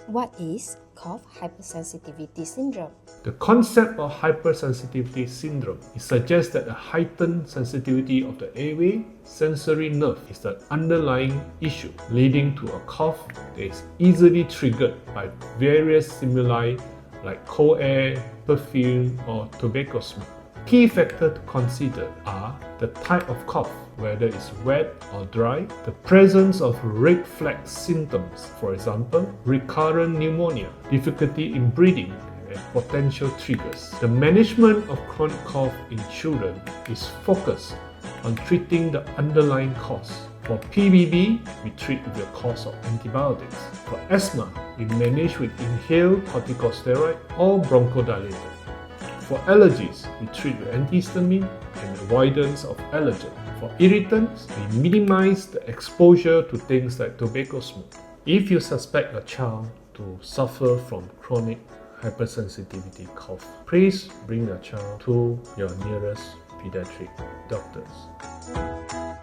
What is cough hypersensitivity syndrome? The concept of hypersensitivity syndrome suggests that a heightened sensitivity of the airway sensory nerve is the underlying issue, leading to a cough that is easily triggered by various stimuli like cold air, perfume, or tobacco smoke. Key factors to consider are the type of cough, whether it's wet or dry, the presence of red flag symptoms, for example, recurrent pneumonia, difficulty in breathing, and potential triggers. The management of chronic cough in children is focused on treating the underlying cause. For PBB, we treat with the course of antibiotics. For asthma, we manage with inhaled corticosteroid or bronchodilator. For allergies, we treat with antihistamine and avoidance of allergen. For irritants, we minimize the exposure to things like tobacco smoke. If you suspect a child to suffer from chronic hypersensitivity cough, please bring your child to your nearest pediatric doctors.